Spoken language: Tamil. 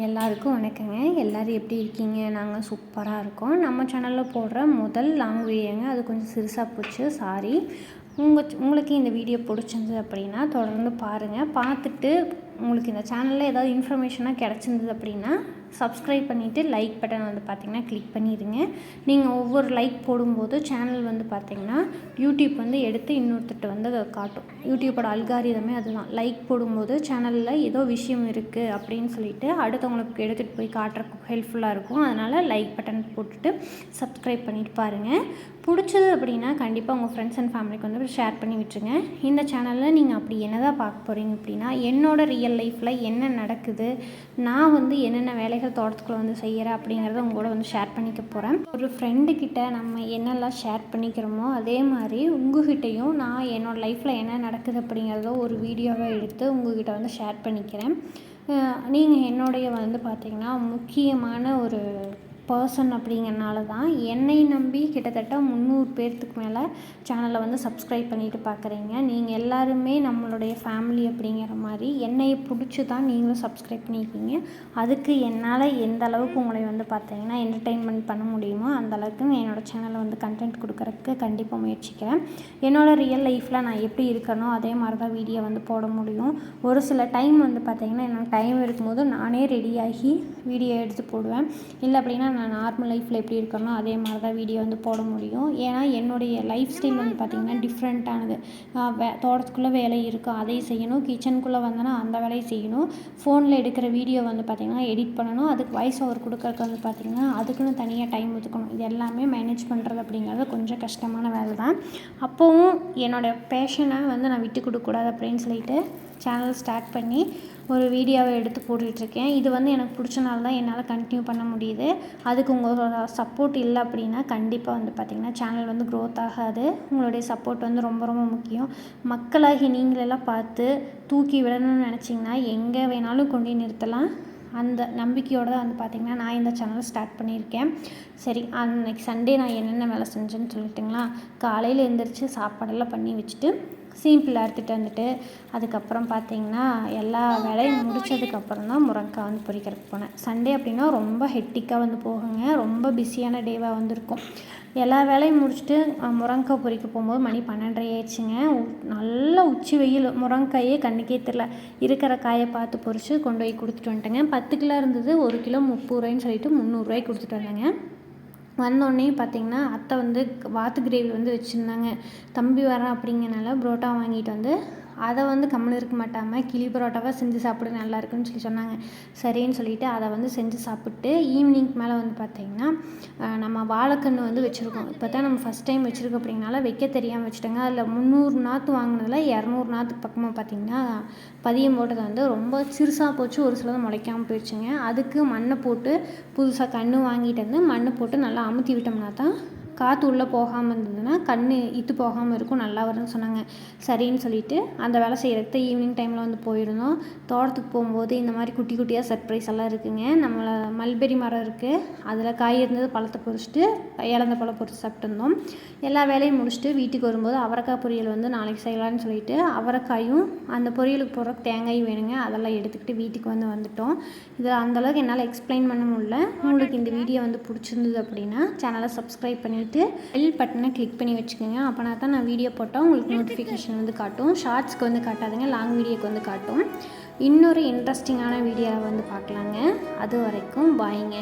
எல்லாருக்கும் வணக்கங்க. எல்லோரும் எப்படி இருக்கீங்க? நாங்கள் சூப்பராக இருக்கோம். நம்ம சேனலில் போடுற முதல் லாங் வீடியோங்க. அது கொஞ்சம் சிறுசாக போச்சு, சாரி. உங்களுக்கு இந்த வீடியோ பிடிச்சிருந்தது அப்படின்னா தொடர்ந்து பாருங்கள். பார்த்துட்டு உங்களுக்கு இந்த சேனலில் ஏதாவது இன்ஃபர்மேஷனாக கிடச்சிருந்தது அப்படின்னா சப்ஸ்கிரைப் பண்ணிவிட்டு லைக் பட்டன் வந்து பார்த்திங்கன்னா கிளிக் பண்ணிடுங்க. நீங்கள் ஒவ்வொரு லைக் போடும்போது சேனல் வந்து பார்த்திங்கன்னா யூடியூப் வந்து எடுத்து இன்னொருத்தட்ட வந்து அதை காட்டும். யூடியூப்போட அல்காரிதமே அதுதான். லைக் போடும்போது சேனலில் ஏதோ விஷயம் இருக்குது அப்படின்னு சொல்லிட்டு அடுத்தவங்களுக்கு எடுத்துகிட்டு போய் காட்டுறதுக்கு ஹெல்ப்ஃபுல்லாக இருக்கும். அதனால் லைக் பட்டன் போட்டுட்டு சப்ஸ்கிரைப் பண்ணிவிட்டு பாருங்கள். பிடிச்சது அப்படின்னா கண்டிப்பாக உங்கள் ஃப்ரெண்ட்ஸ் அண்ட் ஃபேமிலிக்கு வந்து ஷேர் பண்ணி விட்டுருங்க. இந்த சேனலில் நீங்கள் அப்படி என்ன தான் பார்க்க போகிறீங்க அப்படின்னா என்னோடய ரியல் லைஃப்பில் என்ன நடக்குது, நான் வந்து என்னென்ன வேலைகள் தோட்டத்துக்குள்ளே வந்து செய்கிறேன் அப்படிங்கிறத உங்களோட வந்து ஷேர் பண்ணிக்க போகிறேன். ஒரு ஃப்ரெண்டுக்கிட்ட நம்ம என்னெல்லாம் ஷேர் பண்ணிக்கிறோமோ அதே மாதிரி உங்கள்கிட்டையும் நான் என்னோடய லைஃப்பில் என்ன நடக்குது அப்படிங்கிறத ஒரு வீடியோவை எடுத்து உங்கள்கிட்ட வந்து ஷேர் பண்ணிக்கிறேன். நீங்கள் என்னுடைய வந்து பார்த்திங்கன்னா முக்கியமான ஒரு பர்சன் அப்படிங்கிறனால தான் என்னை நம்பி கிட்டத்தட்ட 300 பேர்த்துக்கு மேலே சேனலை வந்து சப்ஸ்கிரைப் பண்ணிவிட்டு பார்க்குறீங்க. நீங்கள் எல்லாருமே நம்மளுடைய ஃபேமிலி அப்படிங்கிற மாதிரி என்னையை பிடிச்சி தான் நீங்களும் சப்ஸ்கிரைப் பண்ணியிருக்கீங்க. அதுக்கு என்னால் எந்த அளவுக்கு உங்களை வந்து பார்த்தீங்கன்னா என்டர்டெயின்மெண்ட் பண்ண முடியுமோ அந்த அளவுக்கு என்னோடய சேனலை வந்து கண்டென்ட் கொடுக்குறதுக்கு கண்டிப்பாக முயற்சிக்கிறேன். என்னோடய ரியல் லைஃப்பில் நான் எப்படி இருக்கணும் அதே மாதிரி தான் வீடியோ வந்து போட முடியும். ஒரு சில டைம் வந்து பார்த்திங்கன்னா எனக்கு டைம் இருக்கும்போது நானே ரெடியாகி வீடியோ எடுத்து போடுவேன். இல்லை அப்படின்னா நான் நார்மல் லைஃப்பில் எப்படி இருக்கணும் அதே மாதிரி தான் வீடியோ வந்து போட முடியும். ஏன்னா என்னுடைய லைஃப் ஸ்டைல் வந்து பார்த்திங்கன்னா டிஃப்ரெண்ட்டானது. தோட்டத்துக்குள்ளே வேலை இருக்கும், அதை செய்யணும். கிச்சனுக்குள்ளே வந்தேன்னா அந்த வேலையை செய்யணும். ஃபோனில் எடுக்கிற வீடியோ வந்து பார்த்திங்கன்னா எடிட் பண்ணணும். அதுக்கு வாய்ஸ் ஓவர் கொடுக்கறதுக்கு வந்து பார்த்திங்கன்னா அதுக்குன்னு தனியாக டைம் ஒதுக்கணும். இது எல்லாமே மேனேஜ் பண்ணுறது அப்படிங்கிறது கொஞ்சம் கஷ்டமான வேலை தான். அப்போவும் என்னோடய பேஷனை வந்து நான் விட்டு கொடுக்கக்கூடாது அப்படின்னு சொல்லிட்டு சேனல் ஸ்டார்ட் பண்ணி ஒரு வீடியோவை எடுத்து போட்டுட்ருக்கேன். இது வந்து எனக்கு பிடிச்சனால தான் என்னால் கண்டினியூ பண்ண முடியுது. அதுக்கு உங்களோட சப்போர்ட் இல்லை அப்படின்னா கண்டிப்பாக வந்து பார்த்திங்கன்னா சேனல் வந்து க்ரோத் ஆகாது. உங்களுடைய சப்போர்ட் வந்து ரொம்ப ரொம்ப முக்கியம். மக்களாகி நீங்களெல்லாம் பார்த்து தூக்கி விடணும்னு நினச்சிங்கன்னா எங்கே வேணாலும் கொண்டு நிறுத்தலாம். அந்த நம்பிக்கையோடு தான் வந்து பார்த்திங்கன்னா நான் இந்த சேனலை ஸ்டார்ட் பண்ணியிருக்கேன். சரி, அன்றைக்கி சண்டே நான் என்னென்ன வேலை செஞ்சேன்னு சொல்லிட்டுங்களா. காலையில் எழுந்திரிச்சு சாப்பாடெல்லாம் பண்ணி வச்சுட்டு சீம்பிள் அறுத்துட்டு வந்துட்டு அதுக்கப்புறம் பார்த்திங்கன்னா எல்லா வேலையும் முடித்ததுக்கப்புறம் தான் முருங்கைக்காய் வந்து பொரிக்கிறதுக்கு போனேன். சண்டே அப்படின்னா ரொம்ப ஹெக்டிக்காக வந்து போகுங்க. ரொம்ப பிஸியான டேவாக வந்துருக்கும். எல்லா வேலையும் முடிச்சுட்டு முருங்கைக்காய் பொரிக்க போகும்போது மணி 12:30 ஆயிடுச்சுங்க. நல்ல உச்சி வெயில், முருங்கைக்காயே கண்ணுக்கே தெரில. இருக்கிற காயை பார்த்து பொரித்து கொண்டு போய் கொடுத்துட்டு வந்துட்டேங்க. 10 கிலோ இருந்தது, 1 கிலோ 30 ரூபாய்ன்னு சொல்லிட்டு 300 ரூபாய்க்கு கொடுத்துட்டு வந்தேங்க. வந்தோடனே பார்த்திங்கன்னா அத்தை வந்து வாத்து கிரேவி வந்து வச்சுருந்தாங்க. தம்பி வரேன் அப்படிங்கிறனால புரோட்டா வாங்கிட்டு வந்து அதை வந்து கம்முன்னு இருக்க மாட்டாமல் கிளி பரோட்டாவாக செஞ்சு சாப்பிட நல்லா இருக்குன்னு சொல்லி சொன்னாங்க. சரின்னு சொல்லிவிட்டு அதை வந்து செஞ்சு சாப்பிட்டு ஈவினிங்க்கு மேலே வந்து பார்த்திங்கன்னா நம்ம வாழைக்கன்று வந்து வச்சுருக்கோம். இப்போ தான் நம்ம ஃபஸ்ட் டைம் வச்சுருக்கோம் அப்படிங்கனால வைக்க தெரியாமல் வச்சுட்டோங்க. அதில் 300 நாற்று வாங்கினதில் 200 நாற்றுக்கு பக்கமாக பார்த்திங்கன்னா பதியம் போட்டது வந்து ரொம்ப சிறுசாக போச்சு. ஒரு சிலது முளைக்காமல் போயிடுச்சுங்க. அதுக்கு மண்ணை போட்டு புதுசாக கன்று வாங்கிட்டு வந்து மண்ணை போட்டு நல்லா அமுத்தி விட்டோம்னா தான் காற்று உள்ளே போகாமல் இருந்ததுன்னா கன்று இத்து போகாமல் இருக்கும், நல்லா வரும்னு சொன்னாங்க. சரின்னு சொல்லிவிட்டு அந்த வேலை செய்கிறதுக்கு ஈவினிங் டைமில் வந்து போயிருந்தோம். தோட்டத்துக்கு போகும்போது இந்த மாதிரி குட்டி குட்டியாக சர்ப்ரைஸ் எல்லாம் இருக்குதுங்க. நம்மளை மல்பெரி மரம் இருக்குது, அதில் காய் இருந்தது, பழத்தை பொரிச்சிட்டு இலந்த பழம் பொரித்து சாப்பிட்டுருந்தோம். எல்லா வேலையும் முடிச்சுட்டு வீட்டுக்கு வரும்போது அவரைக்காய் பொரியல் வந்து நாளைக்கு செய்யலான்னு சொல்லிட்டு அவரைக்காயும் அந்த பொரியலுக்கு போடுறதுக்கு தேங்காயும் வேணுங்க, அதெல்லாம் எடுத்துக்கிட்டு வீட்டுக்கு வந்துட்டோம். இதில் அந்தளவுக்கு என்னால் எக்ஸ்பிளைன் பண்ண முடியல. உங்களுக்கு இந்த வீடியோ வந்து பிடிச்சிருந்தது அப்படின்னா சேனலை சப்ஸ்கிரைப் பண்ணிவிட்டு பெல் பட்டனை கிளிக் பண்ணி வச்சுக்கோங்க. அப்போனா தான் நான் வீடியோ போட்டால் உங்களுக்கு நோட்டிஃபிகேஷன் வந்து காட்டும். ஷார்ட்ஸ்க்கு வந்து காட்டாதுங்க, லாங் வீடியோக்கு வந்து காட்டும். இன்னொரு இன்ட்ரெஸ்டிங்கான வீடியோவை வந்து பார்க்கலாங்க. அது வரைக்கும் பாய்ங்க.